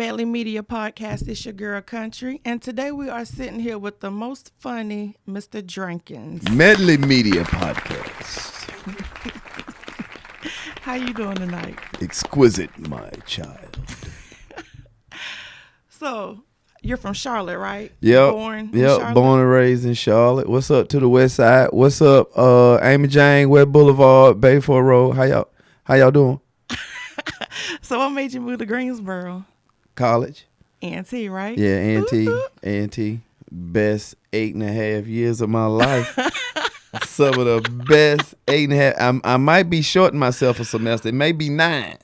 Medley Media Podcast. It's your girl Country, and today we are sitting here with the most funny Mr. Jenkins. Medley Media Podcast. How you doing tonight? Exquisite, my child. So, you're from Charlotte, right? Yep. Born in Charlotte? Born and raised in Charlotte. What's up to the west side? What's up, Amy Jane, West Boulevard, Bayford Road? How y'all doing? So what made you move to Greensboro? College. A&T, right? Yeah, A&T. Ooh. A&T. Best 8.5 years of my life. Some of the best 8.5. I might be shorting myself a semester. It may be 9.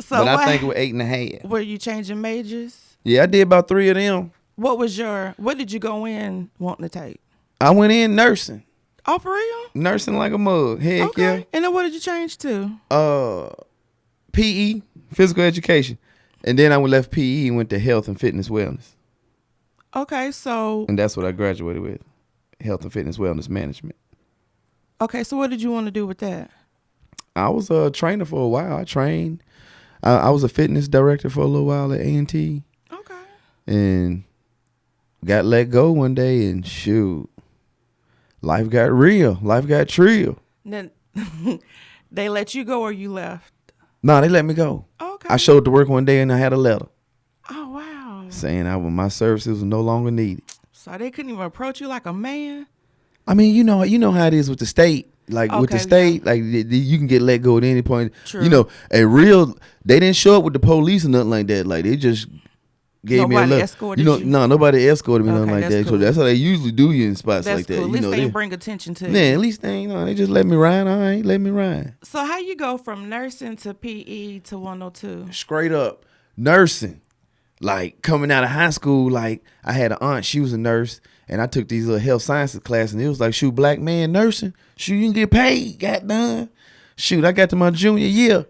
So but I think it was 8.5. Were you changing majors? Yeah, I did about 3 of them. What did you go in wanting to take? I went in nursing. Oh, for real? Nursing like a mug. Heck Okay. yeah. And then what did you change to? PE, physical education. And then I left PE and went to health and fitness wellness. Okay, so. And that's what I graduated with. Health and fitness wellness management. Okay, so what did you want to do with that? I was a trainer for a while. I trained. I was a fitness director for a little while at A&T. Okay. And got let go one day and shoot. Life got real. Life got trill. Then they let you go or you left? No, they let me go. Okay. I showed up to work one day and I had a letter Oh, wow. saying my services were no longer needed. So they couldn't even approach you like a man? I mean, you know how it is with the state. Like with the Okay, state, like you can get let go at any point. True. You know, they didn't show up with the police or nothing like that. Like they just gave me a Nobody letter. escorted you? No, nobody escorted me, Okay, nothing like that's that. cool. So that's how they usually do you in spots That's like that. cool. At You least know, they didn't bring attention to yeah, you. at least they just let me ride. All right, let me ride. So how you go from nursing to PE to 102? Straight up nursing. Like coming out of high school, like I had an aunt, she was a nurse, and I took these little health sciences class, and it was like, shoot, black man nursing, shoot, you can get paid, goddamn. Shoot, I got to my junior year,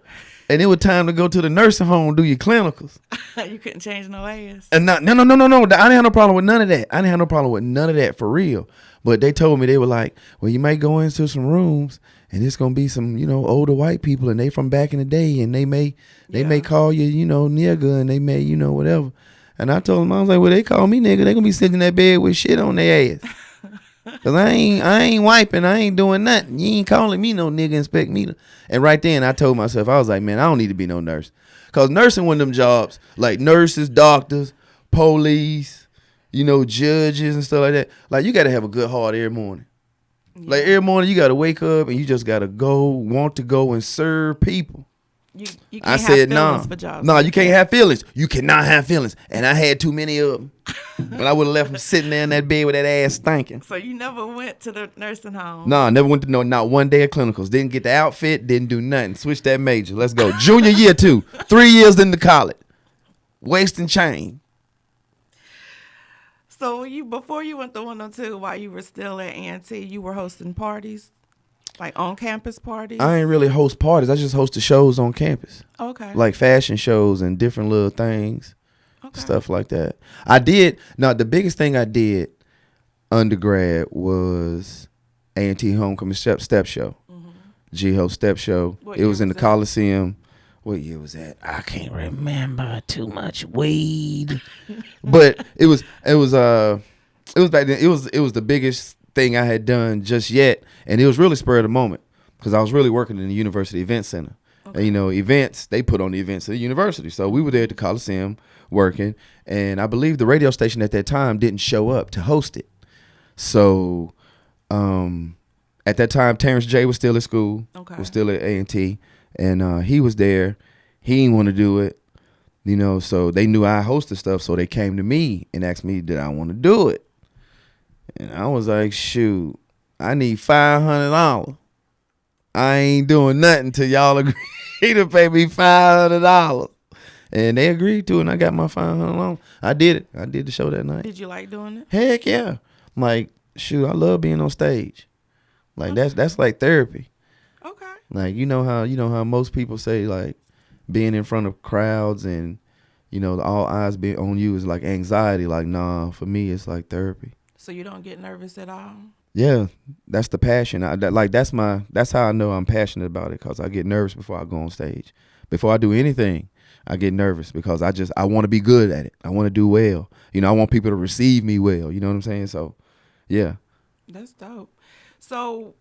and it was time to go to the nursing home, do your clinicals. You couldn't change no ass. And no. I didn't have no problem with none of that. I didn't have no problem with none of that for real. But they told me, they were like, well, you might go into some rooms and it's gonna be some, older white people and they from back in the day and they may call you, nigga, and they may, whatever. And I told them, I was like, well, they call me nigga, they gonna be sitting in that bed with shit on their ass. Cause I ain't wiping, I ain't doing nothing. You ain't calling me no nigga, expect me to. And right then I told myself, I was like, man, I don't need to be no nurse. Cause nursing one of them jobs, like nurses, doctors, police, judges and stuff like that. Like you gotta have a good heart every morning. Yeah. Like every morning you gotta wake up and you just gotta want to go and serve people. You can't I have said, feelings for jobs. No, you can't have feelings. You cannot have feelings. And I had too many of them. But I would have left them sitting there in that bed with that ass stinking. So you never went to the nursing home? No, I never went to not one day of clinicals. Didn't get the outfit, didn't do nothing. Switched that major. Let's go. Junior year 2. 3 years into college. Wasting chain. So before you went to 102, while you were still at A&T, you were hosting parties? Like on-campus parties? I ain't really host parties. I just hosted shows on campus. Okay. Like fashion shows and different little things. Okay. Stuff like that. The biggest thing I did undergrad was A&T Homecoming Step Show. Mm-hmm. G-Ho Step Show. It was in the Coliseum. What year was that? I can't remember. Too much weed. But it was back then. It was the biggest thing I had done just yet, and it was really spur of the moment because I was really working in the University Event Center. Okay. And events, they put on the events at the university. So we were there at the Coliseum working, and I believe the radio station at that time didn't show up to host it. So at that time, Terrence J was still at school, was still at A&T, and he was there. He didn't want to do it, so they knew I hosted stuff, so they came to me and asked me, did I want to do it? And I was like, shoot, I need $500. I ain't doing nothing till y'all agree to pay me $500. And they agreed to it, and I got my $500. I did it. I did the show that night. Did you like doing it? Heck yeah. Like, shoot, I love being on stage. Like, that's like therapy. Okay. Like, you know how most people say, like, being in front of crowds and, all eyes being on you is like anxiety. Like, nah, for me, it's like therapy. So you don't get nervous at all? Yeah, that's the passion. That's how I know I'm passionate about it, because I get nervous before I go on stage, before I do anything. I get nervous because I want to be good at it. I want to do well. You know, I want people to receive me well. You know what I'm saying? So, yeah. That's dope. So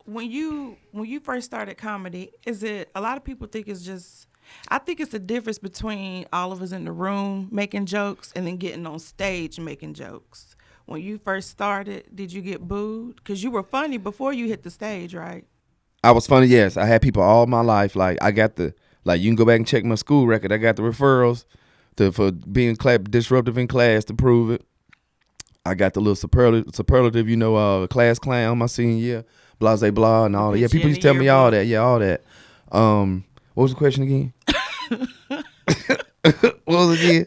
when you first started comedy, is it a lot of people think it's just I think it's the difference between all of us in the room making jokes and then getting on stage making jokes. When you first started, did you get booed? Because you were funny before you hit the stage, right? I was funny, yes. I had people all my life. Like, I got you can go back and check my school record. I got the referrals for being disruptive in class to prove it. I got the little superlative, class clown my senior year, blah, blah, blah, and all that. Yeah, people used to tell me all that. Yeah, all that. What was the question again? What was it again?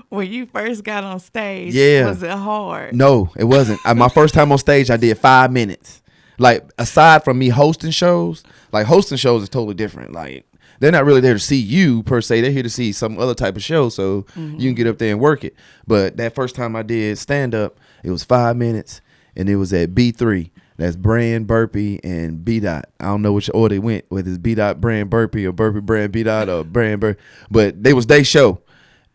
When you first got on stage, was it hard? No, it wasn't. My first time on stage, I did 5 minutes. Like, aside from me hosting shows, hosting shows is totally different. Like, they're not really there to see you per se. They're here to see some other type of show, so you can get up there and work it. But that first time I did stand up, it was 5 minutes, and it was at B3. That's Brand, Burpee, and B Dot. I don't know which order it went, whether it's B Dot, Brand, Burpee, or Burpee, Brand, B Dot, or Brand, Burpee. But they was their show,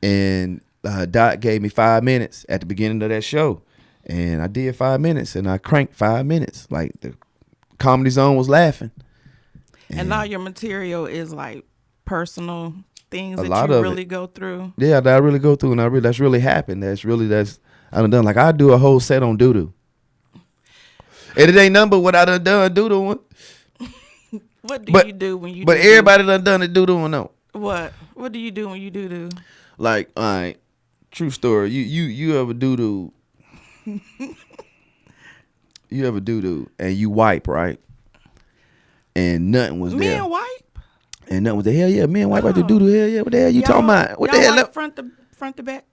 and Dot gave me 5 minutes at the beginning of that show, and I did 5 minutes, and I cranked 5 minutes. Like, the Comedy Zone was laughing. And all your material is like personal things that you really go through. Yeah, that I really go through, and that's really happened. I done. Like, I do a whole set on doo-doo. And it ain't nothing but what I done doo-doo on. What do you do when you But everybody done the doo-doo on though. What? What do you do when you doo-doo? Like, all right, true story. You ever doo-doo. You ever doo-doo and you wipe, right? And nothing was there. Me and wipe? And nothing was there. Hell yeah, me and wipe out the doo-doo. Hell yeah, what the hell you talking about? What the hell? Wipe front to back?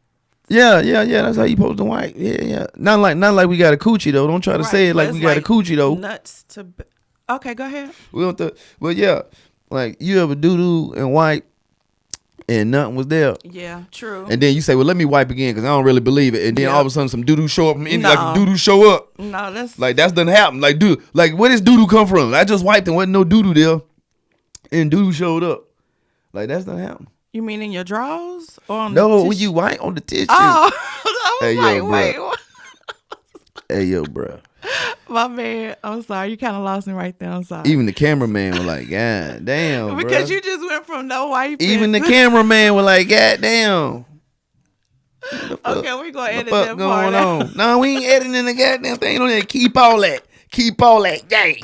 Yeah. That's how you supposed to wipe. Yeah. Not like we got a coochie though. Don't try to say it like we got a coochie though. Nuts to. Okay, go ahead. But yeah, like you ever doo-doo and wipe, and nothing was there. Yeah, true. And then you say, well, let me wipe again because I don't really believe it. And then all of a sudden some doo-doo show up from India, like doo-doo show up. No, that's doesn't happen. Like, dude, like where does doo-doo come from? I just wiped and wasn't no doo-doo there, and doo-doo showed up. Like, that's not happening. You mean in your drawers or on no, the when you wipe on the tissue. Oh, I was like, wait. What? Hey, yo, bro. My man, I'm sorry. You kind of lost me right there. I'm sorry. Even the cameraman was like, God damn, because bro. you just went from no wiping. Even the cameraman was like, God damn. Okay, we're going to edit what that going part on? No, we ain't editing the goddamn thing on there. Keep all that. Gang.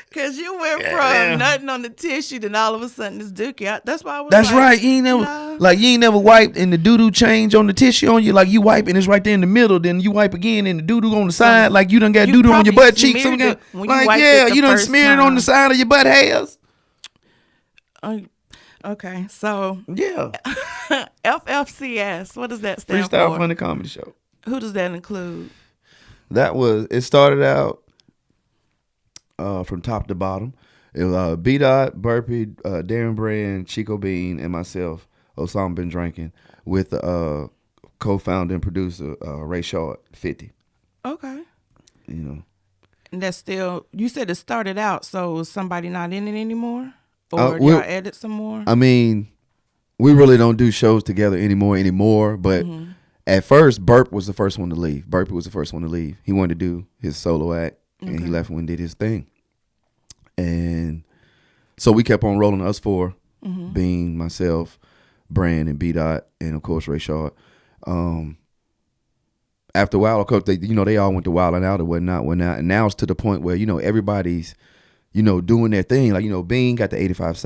Because you went from nothing on the tissue, then all of a sudden it's dookie. That's why I was That's right. You ain't never wiped and the doo-doo change on the tissue on you. Like, you wipe and it's right there in the middle. Then you wipe again and the doo-doo on the side. Like, you done got doo-doo on your butt cheeks. Like, you done smeared it on the side of your butt hairs. Okay, so. Yeah. FFCS, what does that stand for? Freestyle Funny Comedy Show. Who does that include? It started out from top to bottom. It was B Dot, Burpee, Darren Brand, Chico Bean, and myself, Osama Been Drinking, with co-founder and producer Ray Short, 50. Okay. You know. And that's still, you said it started out, so is somebody not in it anymore? Or y'all edit some more? I mean, we really don't do shows together anymore, but at first, Burp was the first one to leave. Burpee was the first one to leave. He wanted to do his solo act, and he left and did his thing. And so we kept on rolling, us four, Bean, myself, Brand, and B Dot, and of course Ray Short. After a while, of course, they all went to Wild and Out and whatnot, and now it's to the point where everybody's doing their thing. Like, Bean got the 85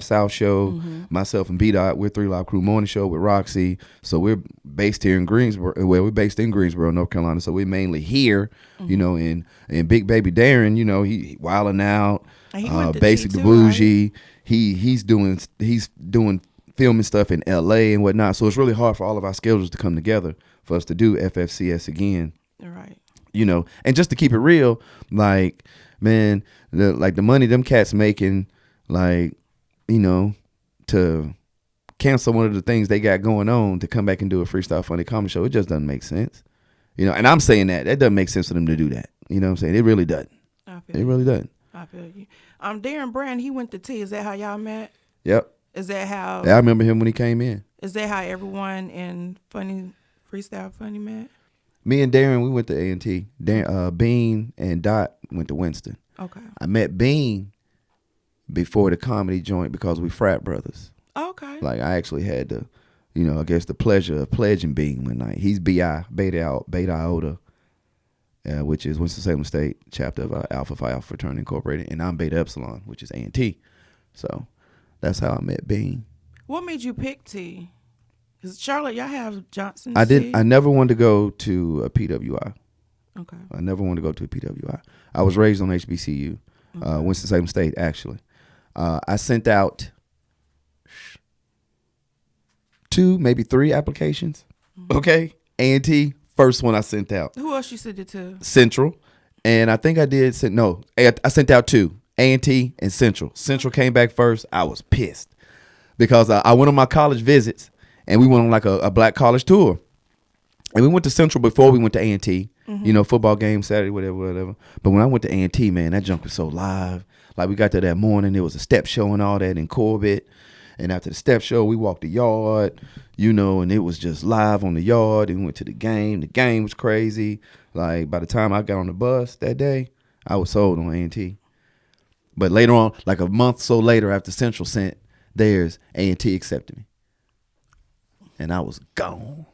South show. Myself and B Dot, we're 3 Live Crew Morning Show with Roxy. So we're based here in Greensboro. Well, we're based in Greensboro, North Carolina. So we're mainly here, and Big Baby Darren, he wilding out. Basically Bougie. Right? He's doing filming stuff in LA and whatnot. So it's really hard for all of our schedules to come together for us to do FFCS again. Right. And just to keep it real, like, man, the money them cats making, like, to cancel one of the things they got going on to come back and do a Freestyle Funny Comedy Show, it just doesn't make sense. And I'm saying that doesn't make sense for them to do that. You know what I'm saying? It really doesn't. It really doesn't. I feel you. Darren Brand, he went to T. Is that how y'all met? Yep. Is that how? I remember him when he came in. Is that how everyone in Freestyle Funny met? Me and Darren, we went to A&T. Bean and Dot went to Winston. Okay. I met Bean before the comedy joint because we frat brothers. Okay. Like, I actually had the, I guess the pleasure of pledging Bean one night. He's BI, Beta Iota, which is Winston-Salem State, chapter of Alpha Phi Alpha Fraternity Incorporated, and I'm Beta Epsilon, which is A&T. So that's how I met Bean. What made you pick T? Because Charlotte, y'all have Johnson. I never wanted to go to a PWI. Okay. I never wanted to go to a PWI. I was raised on HBCU, Winston-Salem State, actually. I sent out 2, maybe 3 applications. Okay. A&T, first one I sent out. Who else you sent it to? Central. And I think I did I sent out 2, A&T and Central. Central came back first. I was pissed because I went on my college visits and we went on like a black college tour. And we went to Central before we went to A&T. Football game Saturday, whatever. But when I went to A&T, man, that junk was so live. Like, we got there that morning, there was a step show and all that in Corbett. And after the step show, we walked the yard, and it was just live on the yard. And we went to the game. The game was crazy. Like, by the time I got on the bus that day, I was sold on A&T. But later on, like a month or so later, after Central sent theirs, A&T accepted me. And I was gone.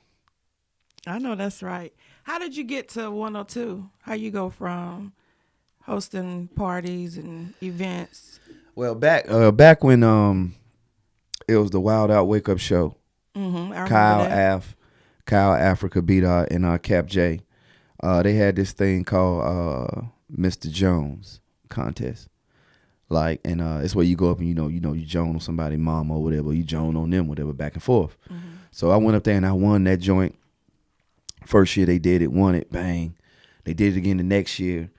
I know that's right. How did you get to 102? How you go from hosting parties and events? Well, back when it was the Wild Out Wake Up Show. I Kyle Africa beat and Cap J. They had this thing called Mr. Jones contest. Like, and it's where you go up and you Joan on somebody's mom or whatever, you Joan on them, whatever, back and forth. So I went up there and I won that joint. First year they did it, won it, bang. They did it again the next year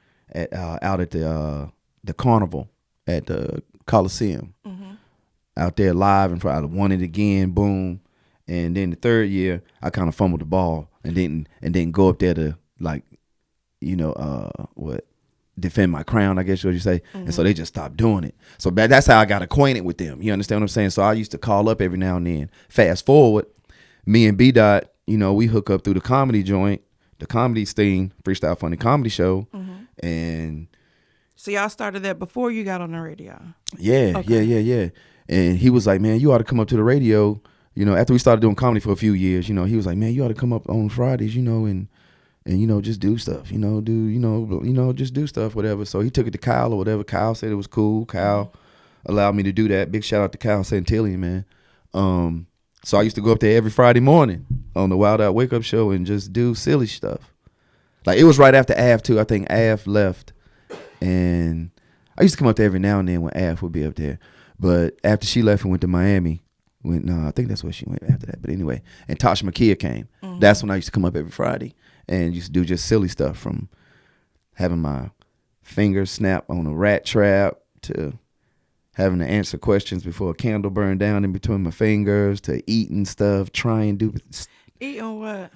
out at the carnival at the Coliseum. Out there live, and I won it again, boom. And then the third year I kind of fumbled the ball and didn't go up there to defend my crown, I guess what you say. And so they just stopped doing it. So that's how I got acquainted with them. You understand what I'm saying? So I used to call up every now and then. Fast forward, me and B Dot, we hook up through the comedy joint, the comedy scene, Freestyle Funny Comedy Show. And so y'all started that before you got on the radio? Yeah, okay. Yeah. And he was like, man, you ought to come up to the radio. After we started doing comedy for a few years, he was like, man, you ought to come up on Fridays, and just do stuff, just do stuff, whatever. So he took it to Kyle or whatever. Kyle said it was cool. Kyle allowed me to do that. Big shout out to Kyle Santillion, man. So I used to go up there every Friday morning on the Wild Out Wake Up Show and just do silly stuff. Like, it was right after Av too. I think Av left, and I used to come up there every now and then when Av would be up there. But after she left and went to Miami, I think that's where she went after that. But anyway, and Tasha Makia came. That's when I used to come up every Friday and used to do just silly stuff, from having my fingers snap on a rat trap to having to answer questions before a candle burned down in between my fingers to eating stuff, trying to do. Eating what?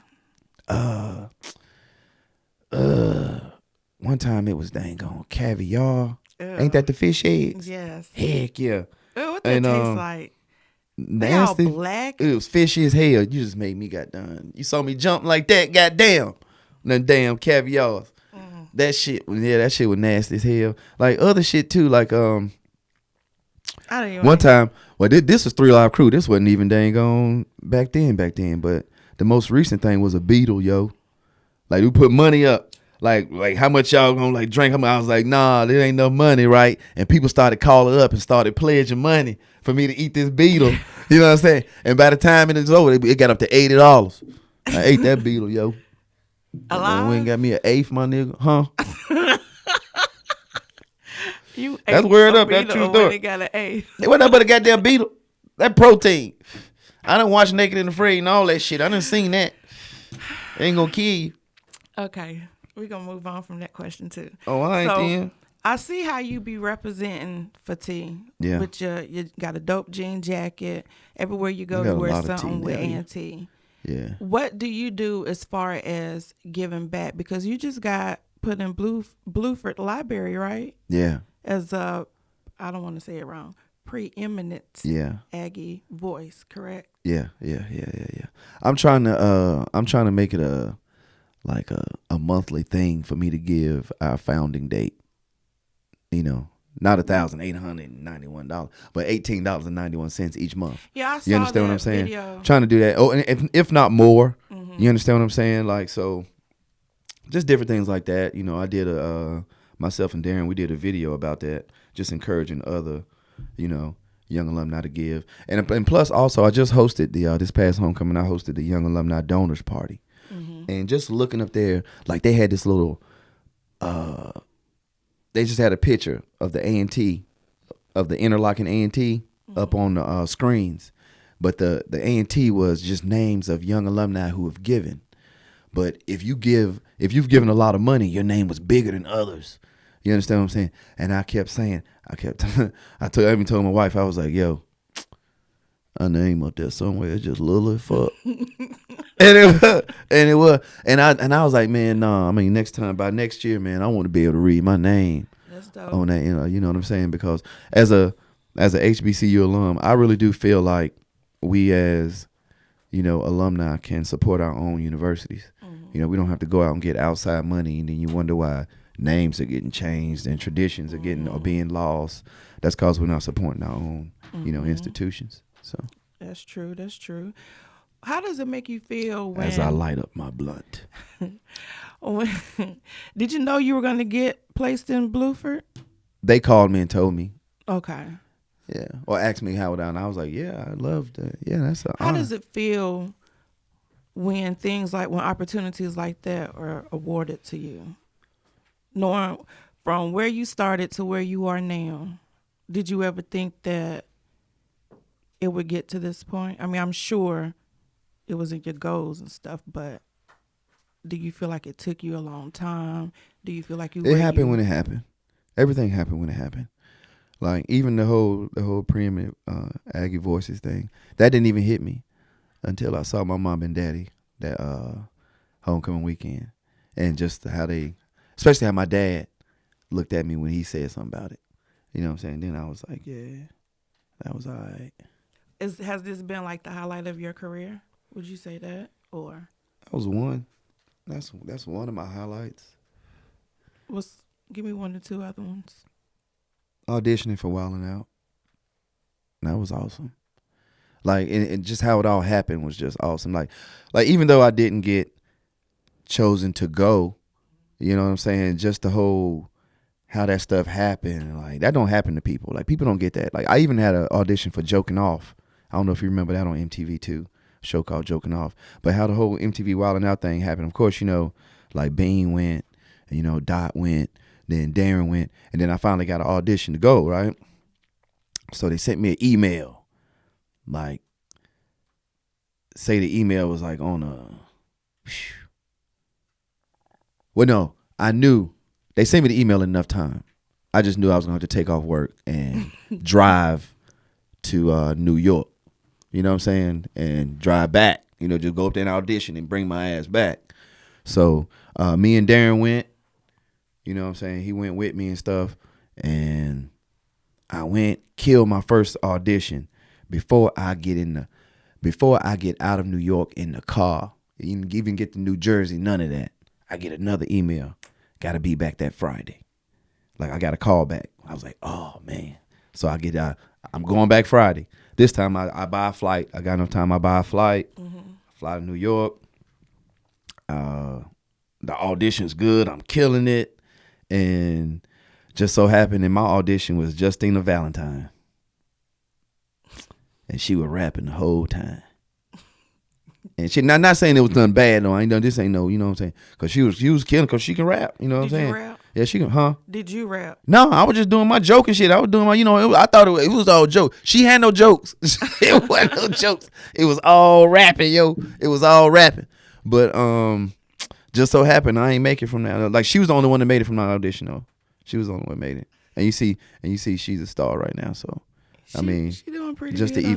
One time it was dang on caviar. Ew. Ain't that the fish eggs? Yes. Heck yeah. Ew, what that taste like? Nasty. They all black. It was fishy as hell. You just made me got done. You saw me jump like that, goddamn. Them damn caviars. That shit was nasty as hell. Like other shit too, like I don't even one time, well, this was 3 Live Crew. This wasn't even dang on back then. But the most recent thing was a beetle, yo. Like, we put money up. Like how much y'all gonna drink? I was like, nah, there ain't no money, right? And people started calling up and started pledging money for me to eat this beetle. You know what I'm saying? And by the time it was over, it got up to $80. I ate that beetle, yo. Alive? We ain't got me an eighth, my nigga, huh? That's word up. That true story. They got an eighth. It wasn't but a goddamn beetle. That protein. I done watched Naked and Afraid and all that shit. I done seen that. It ain't gonna kill you. Okay. We're going to move on from that question, too. Oh, I ain't then. I see how you be representing for T. Yeah. With you got a dope jean jacket. Everywhere you go, you wear something with A&T. Yeah. What do you do as far as giving back? Because you just got put in Blueford Library, right? Yeah. As a, I don't want to say it wrong, preeminent Yeah. Aggie voice, correct? Yeah. I'm trying to make it a monthly thing for me to give our founding date. You know, not $1,891, but $18.91 each month. Yeah, I You saw understand that what I'm saying? video. Trying to do that. Oh, and if not more, you understand what I'm saying? Like, so just different things like that. You know, I did myself and Darren, we did a video about that, just encouraging other, you know, young alumni to give. And plus also I just hosted this past homecoming, I hosted the Young Alumni Donors Party. And just looking up there, like they had this little they just had a picture of the A&T, of the interlocking A&T up on the screens. But the A&T was just names of young alumni who have given. But if you've given a lot of money, your name was bigger than others. You understand what I'm saying? And I kept saying, I even told my wife, I was like, yo, a name up there somewhere, it's just little as fuck. and I was like, man, no, I mean, by next year, man, I want to be able to read my name. That's dope. On that, you know what I'm saying? Because as a HBCU alum, I really do feel like we as, you know, alumni can support our own universities. You know, we don't have to go out and get outside money, and then you wonder why names are getting changed and traditions are being lost. That's because we're not supporting our own, you know, institutions. So that's true. That's true. How does it make you feel when, as I light up my blunt? Did you know you were going to get placed in Bluford? They called me and told me. Okay. Yeah. Or asked me how, and I was like, yeah, I love that. Yeah, that's an honor. How does it feel when opportunities like that are awarded to you? Knowing from where you started to where you are now, did you ever think that it would get to this point? I mean, I'm sure it was in your goals and stuff, but do you feel like it took you a long time? Do you feel like It happened when it happened. Everything happened when it happened. Like even the whole preeminent Aggie Voices thing, that didn't even hit me until I saw my mom and daddy that homecoming weekend, and just especially how my dad looked at me when he said something about it. You know what I'm saying? Then I was like, yeah, that was all right. Has this been like the highlight of your career? Would you say that, or that was one? That's one of my highlights. Give me one or two other ones. Auditioning for Wildin' Out. That was awesome. Like, and just how it all happened was just awesome. Like even though I didn't get chosen to go, you know what I'm saying? Just the whole how that stuff happened. Like that don't happen to people. Like people don't get that. Like I even had an audition for Joking Off. I don't know if you remember that on MTV too. A show called Joking Off. But how the whole MTV Wildin' Out thing happened. Of course, you know, like Bean went, and, you know, Dot went, then Darren went, and then I finally got an audition to go, right? So they sent me an email. Like, say the email was like on well, no, I knew. They sent me the email in enough time. I just knew I was going to have to take off work and drive to New York. You know what I'm saying? And drive back. You know, just go up there and audition and bring my ass back. So me and Darren went. You know what I'm saying? He went with me and stuff. And I went, killed my first audition before I get out of New York in the car. Even get to New Jersey, none of that. I get another email. Got to be back that Friday. Like I got a call back. I was like, oh man. So I'm going back Friday. This time I buy a flight. I got enough time. I buy a flight. Fly to New York. The audition's good. I'm killing it. And just so happened in my audition was Justina Valentine. And she was rapping the whole time. And she not saying it was done bad, no. I ain't done this ain't no, you know what I'm saying? Because she was killing because she can rap, you know what I'm saying? Did you rap? Yeah, she can, huh? Did you rap? No, I was just doing my joking shit. I was doing my, you know, I thought it was all joke. She had no jokes. It wasn't no jokes. It was all rapping, yo. It was all rapping. But just so happened I ain't make it from that. Like she was the only one that made it from that audition though. She was the only one that made it. And you see she's a star right now. So I mean, she doing pretty just good to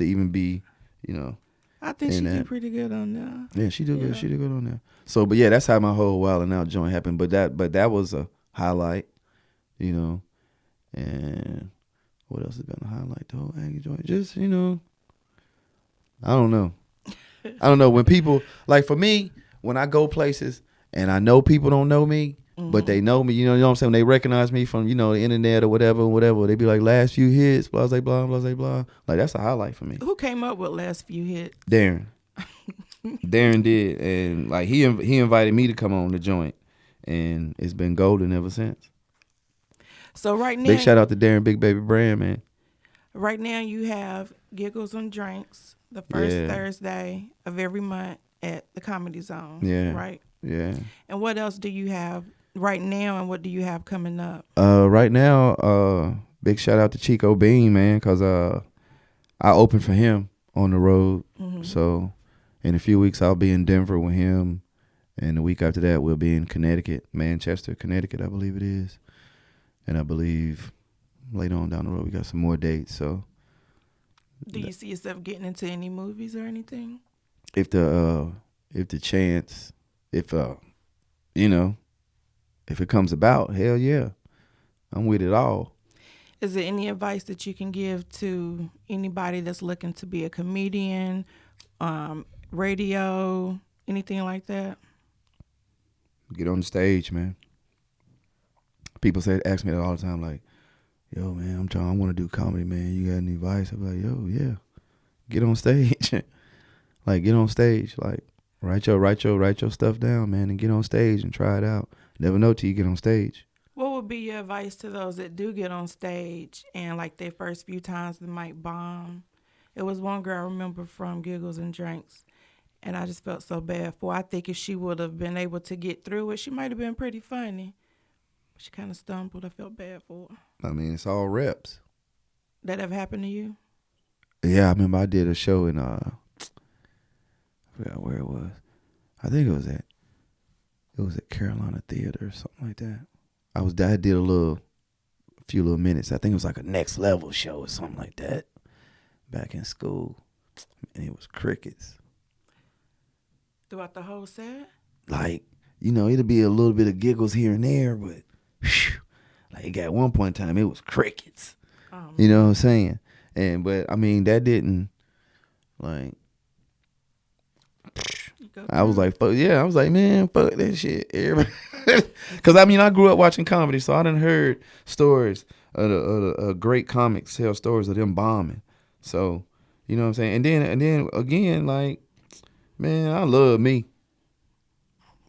even be, you know. I think she did pretty good on that. Yeah, she did good. She did good on that. So, but yeah, that's how my whole Wildin' Out joint happened. But that was a highlight, you know. And What else has been a highlight? The whole Aggie joint. Just, you know, I don't know. I don't know. When people, like for me, when I go places and I know people don't know me, but they know me, you know what I'm saying? They recognize me from, you know, the internet or whatever. They be like, last few hits, blah, blah, blah, blah, blah. Like, that's a highlight for me. Who came up with last few hits? Darren. Darren did. And, like, he invited me to come on the joint. And it's been golden ever since. So right now. Big shout out to Darren, Big Baby Brand, man. Right now you have Giggles and Drinks the first Thursday of every month at the Comedy Zone. Yeah. Right? Yeah. And what else do you have right now, and what do you have coming up? Right now, big shout out to Chico Bean, man, because I opened for him on the road. Mm-hmm. So in a few weeks, I'll be in Denver with him. And the week after that, we'll be in Connecticut, Manchester, Connecticut, I believe it is. And I believe later on down the road, we got some more dates. So, do you see yourself getting into any movies or anything? If the chance, you know, if it comes about, hell yeah, I'm with it all. Is there any advice that you can give to anybody that's looking to be a comedian, radio, anything like that? Get on the stage, man. People ask me that all the time, like, yo, man, I want to do comedy, man. You got any advice? I'm like, yo, yeah, get on stage. Like, get on stage. Like, write your stuff down, man, and get on stage and try it out. Never know till you get on stage. What would be your advice to those that do get on stage and, like, their first few times they might bomb? It was one girl I remember from Giggles and Drinks, and I just felt so bad for her. I think if she would have been able to get through it, she might have been pretty funny. She kind of stumbled. I felt bad for her. I mean, it's all reps. That ever happened to you? Yeah, I remember I did a show in, I forgot where it was. I think it was at Carolina Theater or something like that. I did a few little minutes. I think it was like a Next Level show or something like that back in school. And it was crickets. Throughout the whole set? Like, you know, it'll be a little bit of giggles here and there, but whew, like at one point in time, it was crickets. You know what I'm saying? But I mean, that didn't, like, I was like, fuck, yeah, I was like, man, fuck that shit. Because, I mean, I grew up watching comedy, so I done heard stories of great comics tell stories of them bombing. So, you know what I'm saying? And then again, like, man, I love me.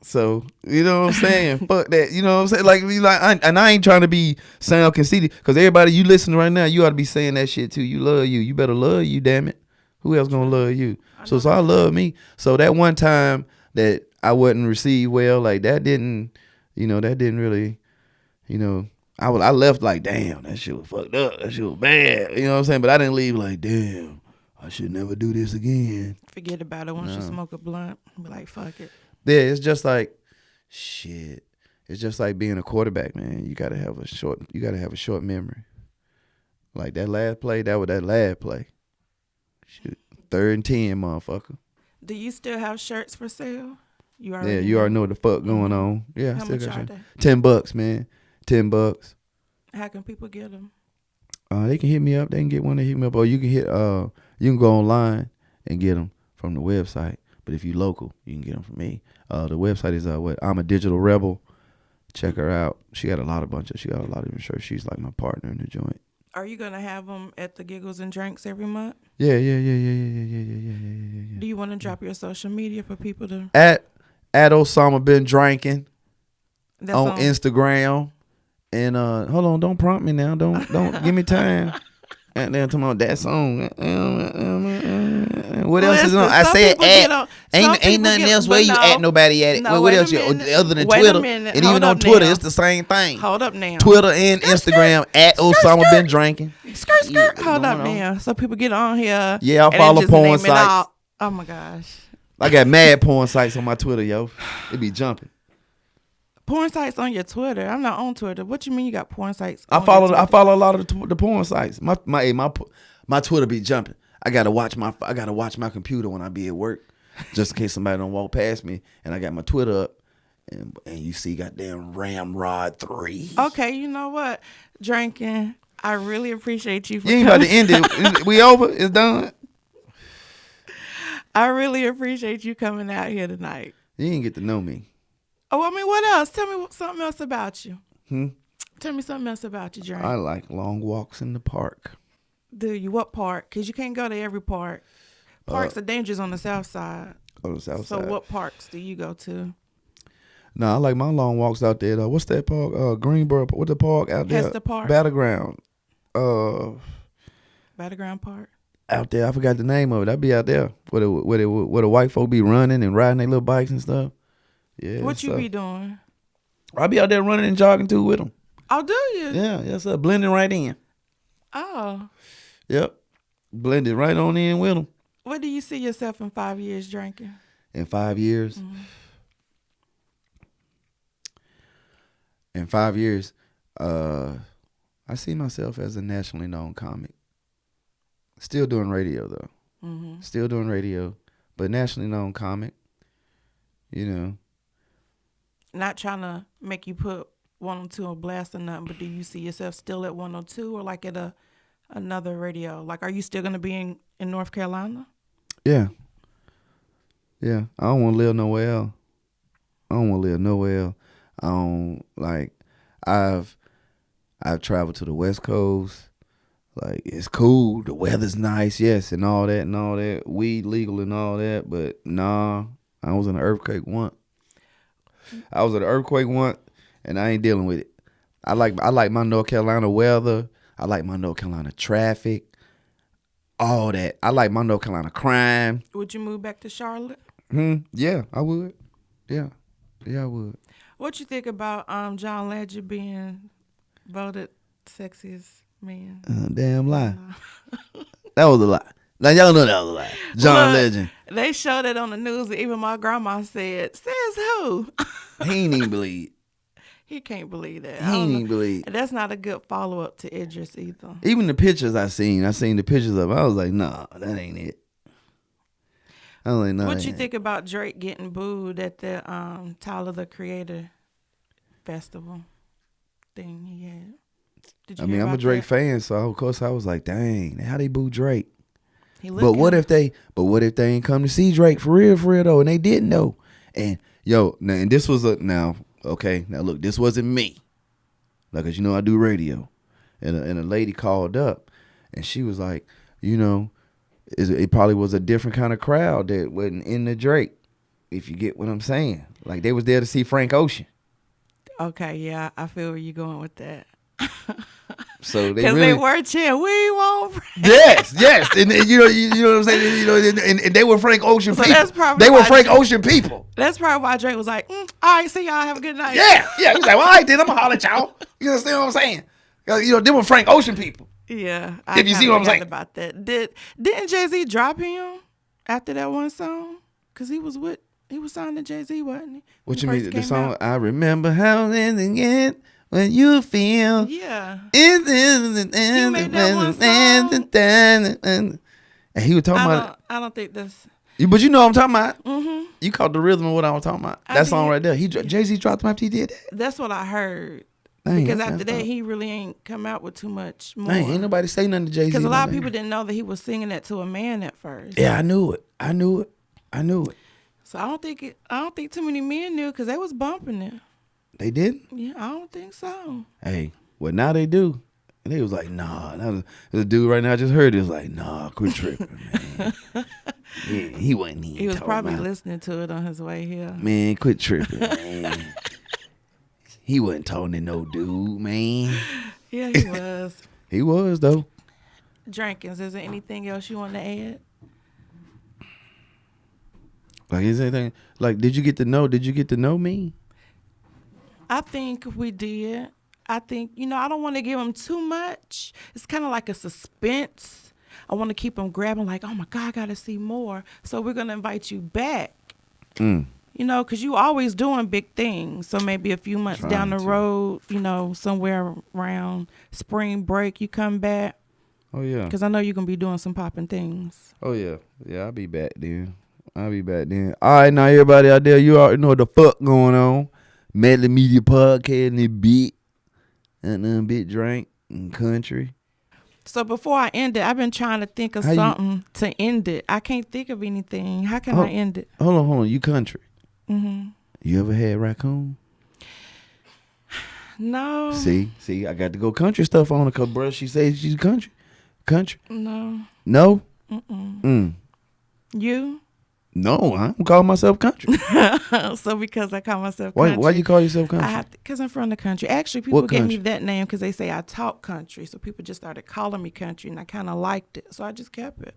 So, you know what I'm saying? Fuck that. You know what I'm saying? Like, I ain't trying to sound conceited, because everybody you listen right now, you ought to be saying that shit too. You love you. You better love you, damn it. Who else gonna love you? So I love me. So that one time that I wasn't received well, like that didn't really, you know, I left like, damn, that shit was fucked up. That shit was bad. You know what I'm saying? But I didn't leave like, damn, I should never do this again. Forget about it. Once you smoke a blunt, be like, fuck it. Yeah, it's just like, shit. It's just like being a quarterback, man. You gotta have a short memory. Like that last play, that was that last play. Shoot, 3rd and 10, motherfucker. Do you still have shirts for sale? You already know what the fuck going on. Yeah, how I still much got are they? $10, man. $10. How can people get them? They can hit me up. They can get one. They hit me up, or you can you can go online and get them from the website. But if you local, you can get them from me. The website is I'm a Digital Rebel. Check her out. She got a lot of different shirts. She's like my partner in the joint. Are you gonna have them at the Giggles and Drinks every month? Yeah. Do you want to drop your social media for people to at Osama Bin Drinking on Instagram? And hold on, don't prompt me now. Don't give me time. And then talking about that song. What else is on? I said at. Ain't nothing else where you at nobody at it. No, what else other than Twitter? And even on Twitter, it's the same thing. Hold up now. Twitter and Instagram at Osama Bin Drinking. Skirt. Hold up now. So people get on here. Yeah, I follow porn sites. Oh my gosh. I got mad porn sites on my Twitter, yo. It be jumping. Porn sites on your Twitter? I'm not on Twitter. What you mean you got porn sites? I follow a lot of the porn sites. My Twitter be jumping. I gotta watch my computer when I be at work, just in case somebody don't walk past me. And I got my Twitter up, and you see goddamn Ramrod 3. Okay, you know what? Drinking. I really appreciate you for You ain't about to end it. We over. It's done. I really appreciate you coming out here tonight. You didn't get to know me. Oh, I mean, what else? Tell me something else about you. Hmm? Tell me something else about you, Drake. I like long walks in the park. Do you? What park? Because you can't go to every park. Parks are dangerous on the south side. On the south side. So what parks do you go to? No, I like my long walks out there, though. What's that park? Greensboro. What's the park out there? Hester Park. Battleground. Battleground Park. Out there. I forgot the name of it. I'd be out there where the white folk be running and riding their little bikes and stuff. Yeah. What you be doing? I be out there running and jogging too with them. Oh, do you? Yeah, yes, sir. Blending right in. Oh. Yep. Blended right on in with them. What do you see yourself in 5 years drinking? In 5 years? Mm-hmm. In 5 years, I see myself as a nationally known comic. Still doing radio, though. Mm-hmm. Still doing radio, but nationally known comic. You know. Not trying to make you put 102 on blast or nothing, but do you see yourself still at 102 or like at another radio? Like, are you still going to be in North Carolina? Yeah. Yeah. I don't want to live nowhere else. I don't want to live nowhere else. I don't, like, I've traveled to the West Coast. Like, it's cool. The weather's nice, yes, and all that. Weed legal and all that, but nah, I was in an earthquake once. And I ain't dealing with it. I like my North Carolina weather. I like my North Carolina traffic. All that. I like my North Carolina crime. Would you move back to Charlotte? Yeah, I would. Yeah, I would. What you think about John Legend being voted sexiest man? Damn lie. That was a lie. Now y'all know that was a lie. John Legend. They showed it on the news, and even my grandma said, "Says who?" He ain't even believe. He can't believe that. He ain't even believe. That's not a good follow up to Idris either. Even the pictures I seen the pictures of him. I was like, nah, that ain't it. I was like, nah. What you think about Drake getting booed at the Tyler the Creator festival thing he had? Did you hear I'm a about Drake that? fan, so of course I was like, dang, how they boo Drake? But what if they ain't come to see Drake for real though, and they didn't know? And yo, now, and this was okay. Now look, this wasn't me. Like, 'cause you know I do radio, and a lady called up, and she was like, you know, it probably was a different kind of crowd that wasn't in the Drake. If you get what I'm saying, like they was there to see Frank Ocean. Okay, yeah, I feel where you're going with that. So because they were cheering, we won't. Yes, and you know what I'm saying. You know, and they were Frank Ocean So people. that's probably They were Frank Ocean people. That's probably why Drake was like, all right, see y'all, have a good night. Yeah. He's like, well, all right, then I'm gonna holler at y'all. You understand what I'm saying? You know, they were Frank Ocean people. Yeah, If you see what I'm saying about that. Didn't Jay-Z drop him after that one song? Because he was signed to Jay-Z, wasn't he? What you mean? The song I remember how in the end. When you feel, yeah, he made that one song. And he was talking about. I don't think that's. But you know what I'm talking about. Mm-hmm. You caught the rhythm of what I was talking about. That song right there. Jay-Z dropped him after he did that. That's what I heard. Dang, because after that, he really ain't come out with too much more. Dang, ain't nobody say nothing to Jay-Z. Because a lot of people didn't know that he was singing that to a man at first. Yeah, I knew it. So I don't think too many men knew because they was bumping it. They didn't? Yeah, I don't think so. Hey, well, now they do. And they was like, nah. The dude right now I just heard it was like, nah, quit tripping, man. Yeah, he wasn't even. He was probably about listening to it on his way here. Man, quit tripping, man. He wasn't talking to no dude, man. Yeah, he was. He was, though. Drankins, is there anything else you want to add? Like, is anything, like, did you get to know me? I think we did. I think, I don't want to give them too much. It's kind of like a suspense. I want to keep them grabbing like, oh, my God, I got to see more. So we're going to invite you back, because you always doing big things. So maybe a few months down the road, somewhere around spring break, you come back. Oh, yeah. Because I know you're going to be doing some popping things. Oh, yeah. Yeah, I'll be back then. All right, now, everybody out there, you already know what the fuck going on. Medley Media Podcast and the beat. And then big drink. Country. So before I end it, I've been trying to think of something to end it. I can't think of anything. How can I end it? Hold on. You country. Mm-hmm. You ever had raccoon? No. See, I got to go country stuff on her because, bro, she says she's country. No. No? Mm-mm. You? No, I don't call myself country. So because I call myself country. Why you call yourself country? Because I'm from the country. Actually, people gave me country? that name because they say I talk country. So people just started calling me country, and I kind of liked it. So I just kept it.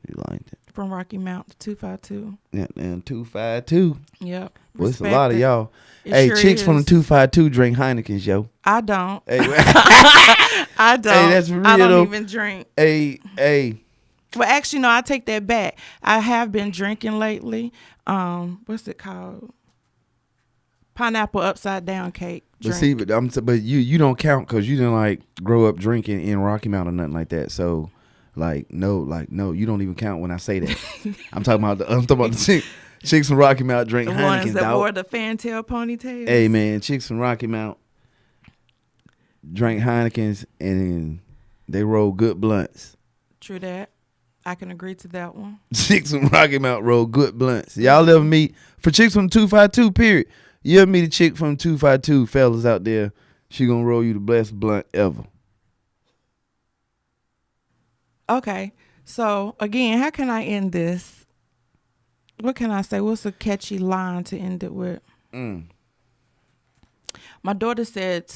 You liked it. From Rocky Mount to 252. Yeah, and 252. Yep. Well, it's a lot of y'all. It Hey, sure chicks is. from the 252 drink Heinekens, yo. I don't. Hey, I don't. Hey, that's real. I don't even drink. Hey. Well, actually, no, I take that back. I have been drinking lately. What's it called? Pineapple upside down cake. But see, drink. but you don't count because you didn't like grow up drinking in Rocky Mount or nothing like that. So, no, you don't even count when I say that. I'm talking about the chicks from Rocky Mount drink The Heinekens. ones that wore the fantail ponytails. Hey man, chicks from Rocky Mount drank Heinekens and they roll good blunts. True that. I can agree to that one. Chicks from Rocky Mount roll good blunts. Y'all ever meet for chicks from 252? Period. You ever meet a chick from 252, fellas out there? She gonna roll you the best blunt ever. Okay, so again, how can I end this? What can I say? What's a catchy line to end it with? My daughter said,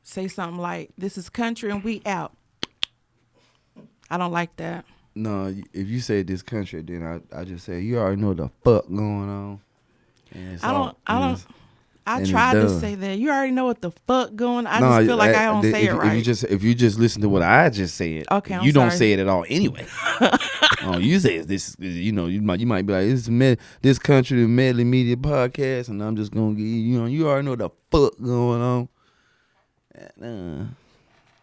say something like, "This is country and we out." I don't like that. No, if you say this country, then I just say you already know what the fuck going on. And I tried to say that. You already know what the fuck going on. I just feel like I don't say it right. If you just listen to what I just said, okay, you don't say it at all anyway. You say this. You might be like, this country the Medley Media podcast, and I'm just gonna give you already know what the fuck going on.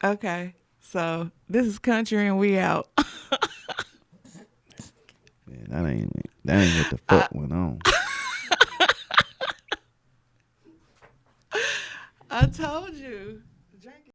Okay, so this is country and we out. Man, that ain't what the fuck went on. I told you.